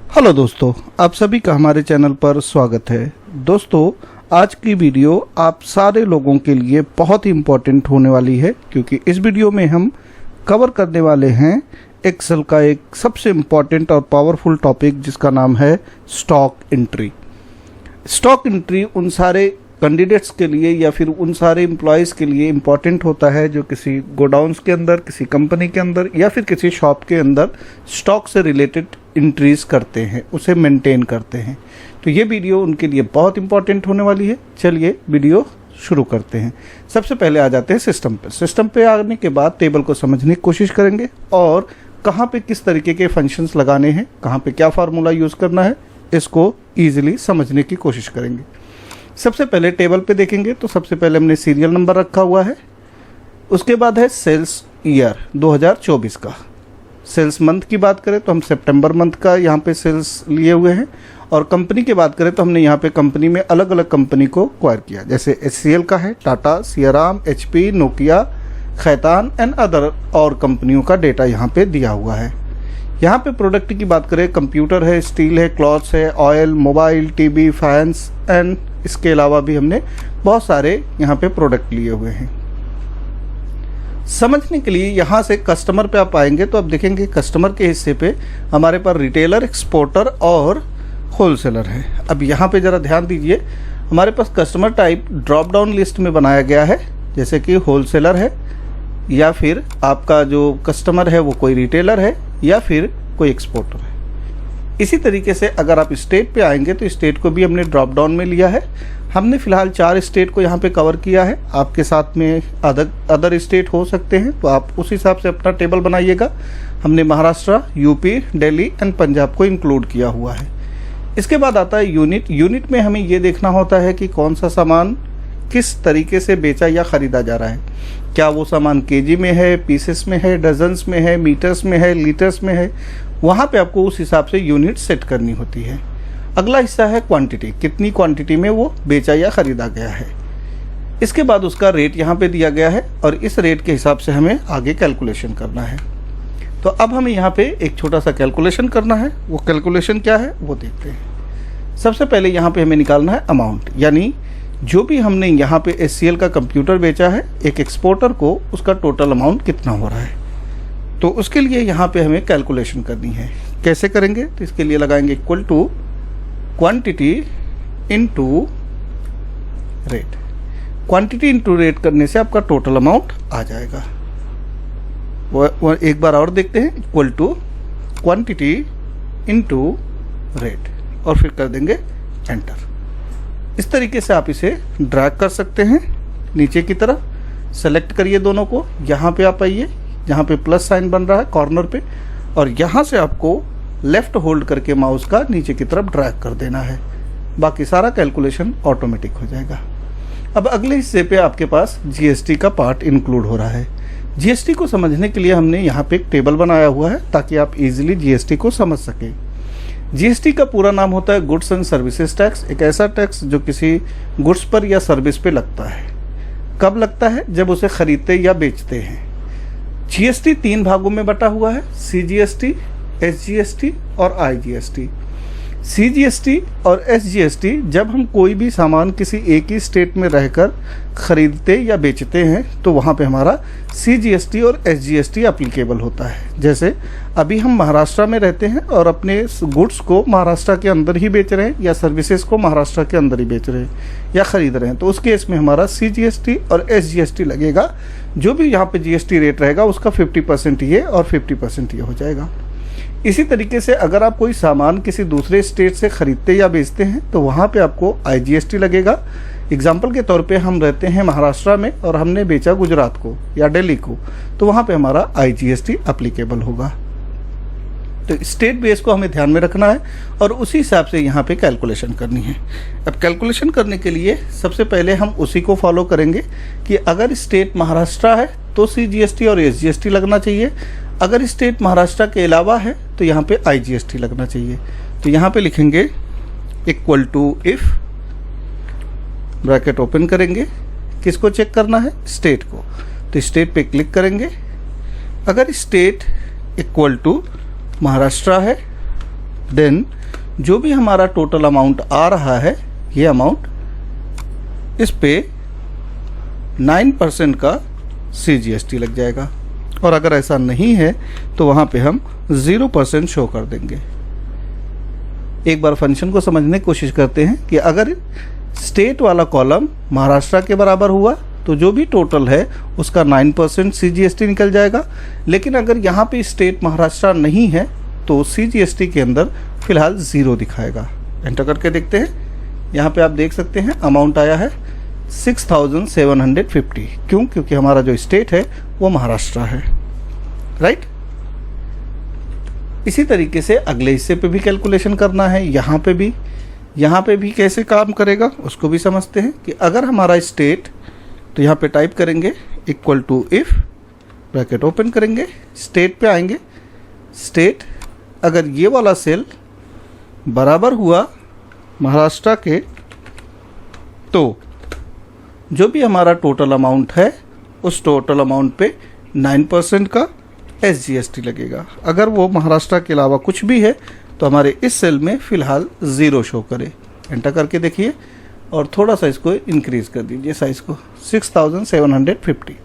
Hello दोस्तों, आप सभी का हमारे चैनल पर स्वागत है। दोस्तों, आज की वीडियो आप सारे लोगों के लिए बहुत ही इम्पोर्टेंट होने वाली है, क्योंकि इस वीडियो में हम कवर करने वाले हैं एक्सेल का एक सबसे इम्पोर्टेंट और पावरफुल टॉपिक, जिसका नाम है स्टॉक एंट्री। स्टॉक एंट्री उन सारे कैंडिडेट्स के लिए या फिर उन सारे एम्प्लॉयज़ के लिए इम्पॉर्टेंट होता है जो किसी गोडाउन्स के अंदर, किसी कंपनी के अंदर या फिर किसी शॉप के अंदर स्टॉक से रिलेटेड एंट्रीज करते हैं, उसे मेंटेन करते हैं। तो ये वीडियो उनके लिए बहुत इंपॉर्टेंट होने वाली है। चलिए वीडियो शुरू करते हैं। सबसे पहले आ जाते हैं सिस्टम पे। सिस्टम पे आने के बाद टेबल को समझने की कोशिश करेंगे और कहाँ पे किस तरीके के फंक्शंस लगाने हैं, कहाँ पे क्या फार्मूला यूज़ करना है, इसको ईजिली समझने की कोशिश करेंगे। सबसे पहले टेबल पे देखेंगे तो सबसे पहले हमने सीरियल नंबर रखा हुआ है। उसके बाद है सेल्स ईयर 2024 का। सेल्स मंथ की बात करें तो हम सितंबर मंथ का यहाँ पे सेल्स लिए हुए हैं, और कंपनी की बात करें तो हमने यहाँ पे कंपनी में अलग अलग कंपनी को एक्वायर किया, जैसे HCL का है, Tata, Siyaram, HP, Nokia, Khaitan and other और कंपनियों का डेटा यहाँ पे दिया हुआ है। यहाँ पे प्रोडक्ट की बात करें, कंप्यूटर है, स्टील है, क्लॉथ्स है, oil, mobile, TV, fans and इसके अलावा भी हमने बहुत सारे यहाँ पे प्रोडक्ट लिए हुए हैं। समझने के लिए यहाँ से कस्टमर पे आप आएंगे तो आप देखेंगे कस्टमर के हिस्से पे हमारे पास रिटेलर, एक्सपोर्टर और होलसेलर है। अब यहाँ पे ज़रा ध्यान दीजिए, हमारे पास customer type drop down list में बनाया गया है, जैसे कि होलसेलर है या फिर आपका जो कस्टमर है वो कोई रिटेलर है या फिर कोई एक्सपोर्टर है। इसी तरीके से अगर आप स्टेट पे आएंगे तो स्टेट को भी हमने ड्रॉप डाउन में लिया है। हमने फिलहाल 4 स्टेट को यहाँ पे कवर किया है। आपके साथ में अदर स्टेट हो सकते हैं, तो आप उस हिसाब से अपना टेबल बनाइएगा। हमने महाराष्ट्र, यूपी, दिल्ली एंड पंजाब को इंक्लूड किया हुआ है। इसके बाद आता है यूनिट। यूनिट में हमें ये देखना होता है कि कौन सा सामान किस तरीके से बेचा या ख़रीदा जा रहा है। क्या वो सामान केजी में है, पीसेस में है, डजन्स में है, मीटर्स में है, लीटर्स में है। वहाँ पे आपको उस हिसाब से यूनिट सेट करनी होती है। अगला हिस्सा है क्वांटिटी, कितनी क्वांटिटी में वो बेचा या ख़रीदा गया है। इसके बाद उसका रेट यहाँ पे दिया गया है और इस रेट के हिसाब से हमें आगे कैलकुलेशन करना है। तो अब हमें यहाँ पे एक छोटा सा कैलकुलेशन करना है। वो कैलकुलेशन क्या है वो देखते हैं। सबसे पहले यहाँ पे हमें निकालना है अमाउंट, यानी जो भी हमने यहाँ पे HCL का कंप्यूटर बेचा है एक एक्सपोर्टर को, उसका टोटल अमाउंट कितना हो रहा है। तो उसके लिए यहाँ पे हमें कैलकुलेशन करनी है। कैसे करेंगे तो इसके लिए लगाएंगे equal to quantity into rate. Quantity into rate करने से आपका टोटल अमाउंट आ जाएगा। वो एक बार और देखते हैं, equal to quantity into rate और फिर कर देंगे एंटर। इस तरीके से आप इसे ड्रैग कर सकते हैं नीचे की तरफ। सेलेक्ट करिए दोनों को, यहाँ पे आप आइए, जहाँ पे प्लस साइन बन रहा है कॉर्नर पे, और यहाँ से आपको लेफ्ट होल्ड करके माउस का नीचे की तरफ ड्रैग कर देना है। बाकी सारा कैलकुलेशन ऑटोमेटिक हो जाएगा। अब अगले हिस्से पे आपके पास GST का पार्ट इंक्लूड हो रहा है। GST को समझने के लिए हमने यहाँ पे एक टेबल बनाया हुआ है ताकि आप इजीली GST को समझ सकें। GST का पूरा नाम होता है गुड्स एंड सर्विसेज टैक्स। एक ऐसा टैक्स जो किसी गुड्स पर या सर्विस पे लगता है। कब लगता है? जब उसे खरीदते या बेचते हैं। GST 3 भागों में बटा हुआ है, CGST, SGST और IGST। CGST और SGST जब हम कोई भी सामान किसी एक ही स्टेट में रहकर ख़रीदते या बेचते हैं तो वहाँ पे हमारा CGST और SGST एप्लीकेबल होता है। जैसे अभी हम महाराष्ट्र में रहते हैं और अपने गुड्स को महाराष्ट्र के अंदर ही बेच रहे हैं या सर्विसेज को महाराष्ट्र के अंदर ही बेच रहे हैं या ख़रीद रहे हैं, तो उस केस में हमारा CGST और SGST लगेगा। जो भी यहाँ पे GST रेट रहेगा उसका 50% ये और 50% ये हो जाएगा। इसी तरीके से अगर आप कोई सामान किसी दूसरे स्टेट से ख़रीदते या बेचते हैं तो वहाँ पे आपको IGST लगेगा। एग्जाम्पल के तौर पे हम रहते हैं महाराष्ट्र में और हमने बेचा गुजरात को या दिल्ली को, तो वहाँ पे हमारा IGST एप्लीकेबल होगा। तो स्टेट बेस को हमें ध्यान में रखना है और उसी हिसाब से यहाँ पे कैलकुलेशन करनी है। अब कैलकुलेशन करने के लिए सबसे पहले हम उसी को फॉलो करेंगे कि अगर स्टेट महाराष्ट्र है तो CGST और SGST लगना चाहिए। अगर स्टेट महाराष्ट्र के अलावा है तो यहाँ पे IGST लगना चाहिए। तो यहाँ पे लिखेंगे equal to if, bracket open करेंगे, किसको चेक करना है? स्टेट को। तो स्टेट पे क्लिक करेंगे। अगर स्टेट इक्वल टू महाराष्ट्र है देन जो भी हमारा टोटल अमाउंट आ रहा है, ये अमाउंट इस पे 9% का CGST लग जाएगा। और अगर ऐसा नहीं है तो वहाँ पे हम 0% शो कर देंगे। एक बार फंक्शन को समझने की कोशिश करते हैं कि अगर स्टेट वाला कॉलम महाराष्ट्र के बराबर हुआ तो जो भी टोटल है उसका 9% CGST निकल जाएगा। लेकिन अगर यहाँ पे स्टेट महाराष्ट्र नहीं है तो CGST के अंदर फिलहाल 0 दिखाएगा। एंटर करके देखते हैं। यहाँ पे आप देख सकते हैं अमाउंट आया है 6750। क्यों? क्योंकि हमारा जो स्टेट है वो महाराष्ट्र है, राइट। इसी तरीके से अगले हिस्से पे भी कैलकुलेशन करना है। यहाँ पे भी कैसे काम करेगा उसको भी समझते हैं कि अगर हमारा स्टेट, तो यहाँ पे टाइप करेंगे equal to if, bracket open करेंगे, स्टेट पे आएंगे। स्टेट अगर ये वाला सेल बराबर हुआ महाराष्ट्र के तो जो भी हमारा टोटल अमाउंट है उस टोटल अमाउंट पे 9% का SGST लगेगा। अगर वो महाराष्ट्र के अलावा कुछ भी है तो हमारे इस सेल में फ़िलहाल 0 शो करे। एंटर करके देखिए और थोड़ा सा इसको इंक्रीज़ कर दीजिए साइज़ को, 6750।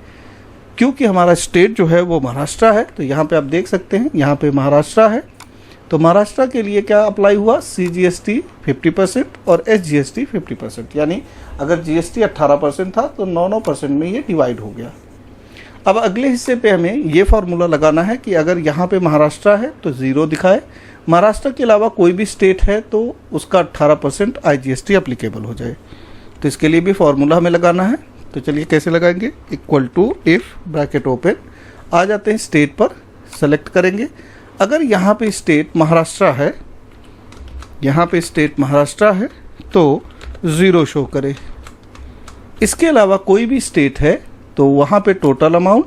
क्योंकि हमारा स्टेट जो है वो महाराष्ट्र है तो यहाँ पे आप देख सकते हैं, यहाँ पे महाराष्ट्र है तो महाराष्ट्र के लिए क्या अप्लाई हुआ, CGST 50% और SGST 50%। यानी अगर GST 18% था तो 9% में ये डिवाइड हो गया। अब अगले हिस्से पे हमें ये फार्मूला लगाना है कि अगर यहाँ पे महाराष्ट्र है तो 0 दिखाए, महाराष्ट्र के अलावा कोई भी स्टेट है तो उसका 18% IGST अप्लीकेबल हो जाए। तो इसके लिए भी फार्मूला हमें लगाना है। तो चलिए कैसे लगाएंगे, equal to if, bracket open, आ जाते हैं स्टेट पर, सेलेक्ट करेंगे। अगर यहाँ पे स्टेट महाराष्ट्र है, यहाँ पे स्टेट महाराष्ट्र है तो 0 शो करे। इसके अलावा कोई भी स्टेट है तो वहाँ पे टोटल अमाउंट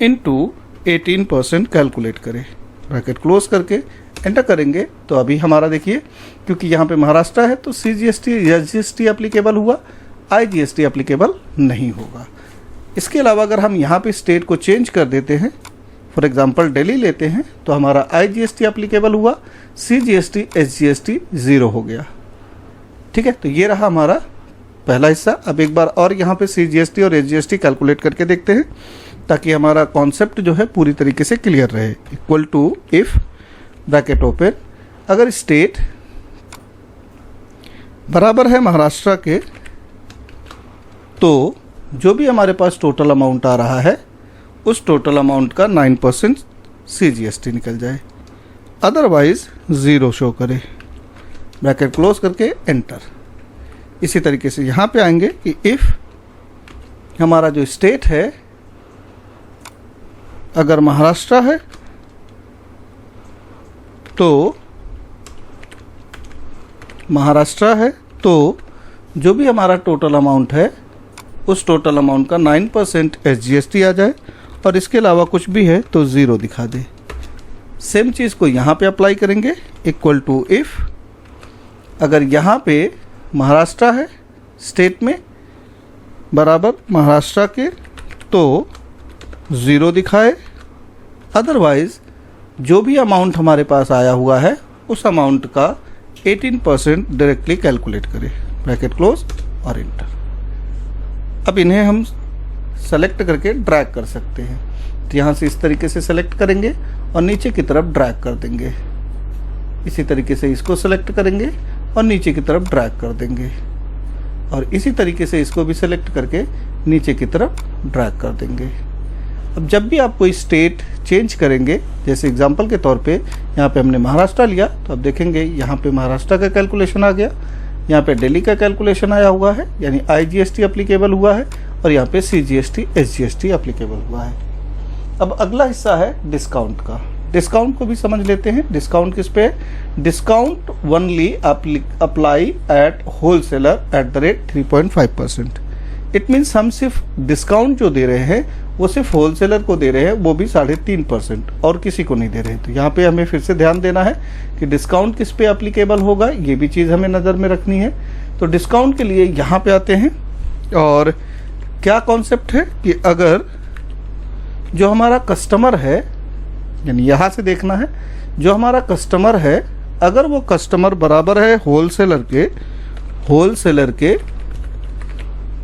इनटू 18% कैलकुलेट करें। ब्रैकेट क्लोज करके एंटर करेंगे तो अभी हमारा देखिए, क्योंकि यहाँ पे महाराष्ट्र है तो CGST SGST एप्लीकेबल हुआ, IGST एप्लीकेबल नहीं होगा। इसके अलावा अगर हम यहाँ पे स्टेट को चेंज कर देते हैं, फॉर एग्जांपल दिल्ली लेते हैं तो हमारा IGST एप्लीकेबल हुआ, CGST SGST 0 हो गया। ठीक है, तो ये रहा हमारा पहला हिस्सा। अब एक बार और यहाँ पे CGST और SGST कैलकुलेट करके देखते हैं ताकि हमारा कॉन्सेप्ट जो है पूरी तरीके से क्लियर रहे। Equal to if, bracket open, अगर स्टेट बराबर है महाराष्ट्र के तो जो भी हमारे पास टोटल अमाउंट आ रहा है उस टोटल अमाउंट का 9% CGST निकल जाए, अदरवाइज 0 शो करे। ब्रैकेट क्लोज करके एंटर। इसी तरीके से यहाँ पे आएंगे कि इफ़ हमारा जो स्टेट है अगर महाराष्ट्र है तो जो भी हमारा टोटल अमाउंट है उस टोटल अमाउंट का 9% SGST आ जाए और इसके अलावा कुछ भी है तो 0 दिखा दे। सेम चीज़ को यहाँ पे अप्लाई करेंगे, इक्वल टू इफ़ अगर यहाँ पे महाराष्ट्र है स्टेट में बराबर महाराष्ट्र के तो 0 दिखाए, अदरवाइज जो भी अमाउंट हमारे पास आया हुआ है उस अमाउंट का 18% डायरेक्टली कैलकुलेट करें। ब्रैकेट क्लोज और एंटर। अब इन्हें हम सेलेक्ट करके ड्रैग कर सकते हैं। तो यहाँ से इस तरीके से सेलेक्ट करेंगे और नीचे की तरफ ड्रैग कर देंगे। इसी तरीके से इसको सेलेक्ट करेंगे और नीचे की तरफ ड्रैग कर देंगे और इसी तरीके से इसको भी सेलेक्ट करके नीचे की तरफ ड्रैग कर देंगे। अब जब भी आप कोई स्टेट चेंज करेंगे, जैसे एग्जांपल के तौर पे यहाँ पे हमने महाराष्ट्र लिया तो आप देखेंगे यहाँ पे महाराष्ट्र का कैलकुलेशन आ गया, यहाँ पे दिल्ली का कैलकुलेशन आया हुआ है यानी IGST एप्लीकेबल हुआ है और यहाँ पे CGST SGST एप्लीकेबल हुआ है। अब अगला हिस्सा है डिस्काउंट का। डिस्काउंट को भी समझ लेते हैं। डिस्काउंट किस पे? Discount only apply eight wholesaler at the rate 3.5%। It means हम सिर्फ डिस्काउंट जो दे रहे हैं वो सिर्फ होलसेलर को दे रहे हैं, वो भी 3.5% और किसी को नहीं दे रहे। तो यहाँ पे हमें फिर से ध्यान देना है कि डिस्काउंट किस पे एप्लीकेबल होगा, ये भी चीज़ हमें नज़र में रखनी है। तो डिस्काउंट के लिए यहाँ पे आते हैं और क्या कॉन्सेप्ट है कि अगर जो हमारा कस्टमर है, यानी यहाँ से देखना है, जो हमारा कस्टमर है अगर वो कस्टमर बराबर है होलसेलर के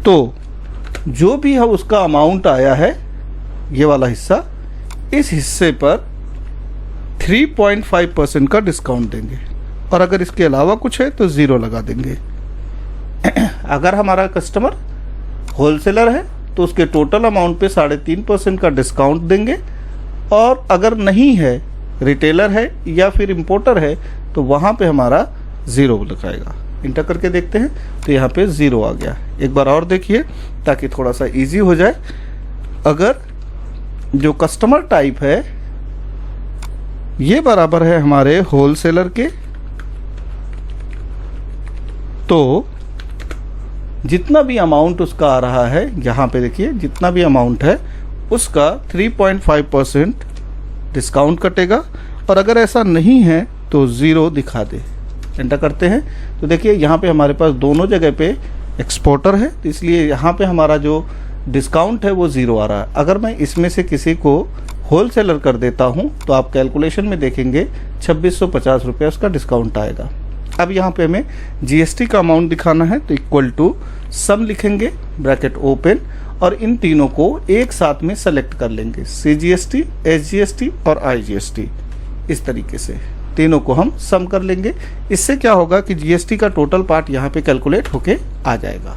तो जो भी है उसका अमाउंट आया है, ये वाला हिस्सा, इस हिस्से पर 3.5% का डिस्काउंट देंगे, और अगर इसके अलावा कुछ है तो 0 लगा देंगे। अगर हमारा कस्टमर होलसेलर है तो उसके टोटल अमाउंट पे 3.5% का डिस्काउंट देंगे, और अगर नहीं है, रिटेलर है या फिर इंपोर्टर है, तो वहाँ पे हमारा 0 लगाएगा। इंटर करके देखते हैं तो यहाँ पे 0 आ गया। एक बार और देखिए ताकि थोड़ा सा इजी हो जाए। अगर जो कस्टमर टाइप है ये बराबर है हमारे होलसेलर के, तो जितना भी अमाउंट उसका आ रहा है, यहाँ पे देखिए जितना भी अमाउंट है उसका 3.5% डिस्काउंट कटेगा, और अगर ऐसा नहीं है तो 0 दिखा दे। एंटर करते हैं तो देखिए यहाँ पे हमारे पास दोनों जगह पे एक्सपोर्टर है, तो इसलिए यहाँ पे हमारा जो डिस्काउंट है वो 0 आ रहा है। अगर मैं इसमें से किसी को होलसेलर कर देता हूँ तो आप कैलकुलेशन में देखेंगे 2650 रुपये उसका डिस्काउंट आएगा। अब यहाँ पे हमें जीएसटी का अमाउंट दिखाना है, तो इक्वल टू सम लिखेंगे, ब्रैकेट ओपन, और इन तीनों को एक साथ में सेलेक्ट कर लेंगे, CGST, SGST और IGST। इस तरीके से तीनों को हम सम कर लेंगे। इससे क्या होगा कि जीएसटी का टोटल पार्ट यहाँ पे कैलकुलेट होके आ जाएगा।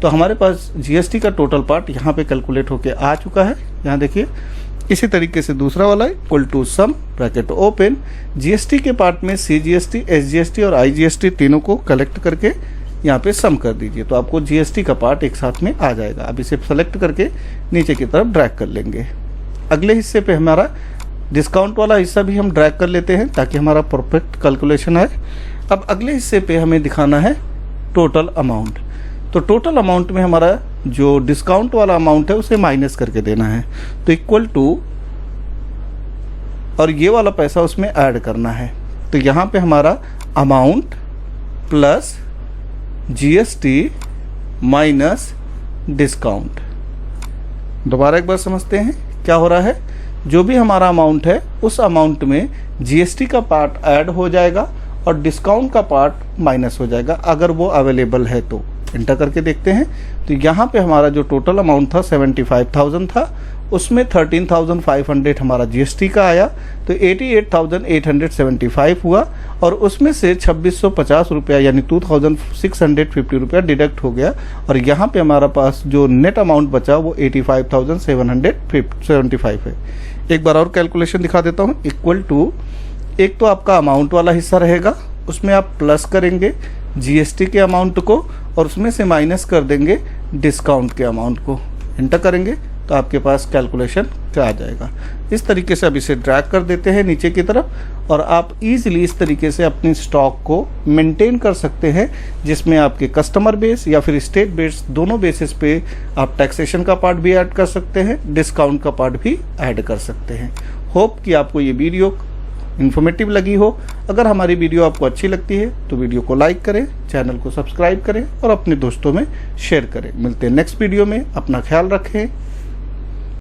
तो हमारे पास जीएसटी का टोटल पार्ट यहाँ पे कैलकुलेट होके आ चुका है। यहाँ देखिए इसी तरीके से दूसरा वाला है, equal to sum, bracket open, GST के पार्ट में CGST, SGST और IGST तीनों को कलेक्ट करके यहाँ पे सम कर दीजिए, तो आपको जीएसटी का पार्ट एक साथ में आ जाएगा। अब इसे सेलेक्ट करके नीचे की तरफ ड्रैग कर लेंगे। अगले हिस्से पे हमारा डिस्काउंट वाला हिस्सा भी हम ड्रैग कर लेते हैं ताकि हमारा परफेक्ट कैलकुलेशन आए। अब अगले हिस्से पे हमें दिखाना है टोटल अमाउंट। तो टोटल अमाउंट में हमारा जो डिस्काउंट वाला अमाउंट है उसे माइनस करके देना है, तो इक्वल टू, और ये वाला पैसा उसमें ऐड करना है। तो यहाँ पे हमारा amount plus GST minus discount. दोबारा एक बार समझते हैं क्या हो रहा है। जो भी हमारा अमाउंट है उस अमाउंट में जीएसटी का पार्ट ऐड हो जाएगा और डिस्काउंट का पार्ट माइनस हो जाएगा, अगर वो अवेलेबल है तो। एंटर करके देखते हैं तो यहाँ पे हमारा जो टोटल अमाउंट था 75,000 था, उसमें 13,500 हमारा जीएसटी का आया, तो 88,875 हुआ, और उसमें से 2650 रुपया यानी 2,650 रुपया डिडक्ट हो गया, और यहाँ पे हमारा पास जो नेट अमाउंट बचा वो 85,775 है। एक बार और कैलकुलेशन दिखा देता हूँ। इक्वल टू, एक तो आपका अमाउंट वाला हिस्सा रहेगा, उसमें आप प्लस करेंगे जीएसटी के अमाउंट को, और उसमें से माइनस कर देंगे डिस्काउंट के अमाउंट को। एंटर करेंगे तो आपके पास कैलकुलेशन आ जाएगा। इस तरीके से अब इसे ड्रैग कर देते हैं नीचे की तरफ, और आप इजीली इस तरीके से अपनी स्टॉक को मेंटेन कर सकते हैं, जिसमें आपके कस्टमर बेस या फिर स्टेट बेस दोनों बेसिस पे आप टैक्सेशन का पार्ट भी ऐड कर सकते हैं, डिस्काउंट का पार्ट भी ऐड कर सकते हैं। होप कि आपको ये वीडियो इन्फॉर्मेटिव लगी हो। अगर हमारी वीडियो आपको अच्छी लगती है तो वीडियो को लाइक करें, चैनल को सब्सक्राइब करें और अपने दोस्तों में शेयर करें। मिलते हैं नेक्स्ट वीडियो में। अपना ख्याल रखें।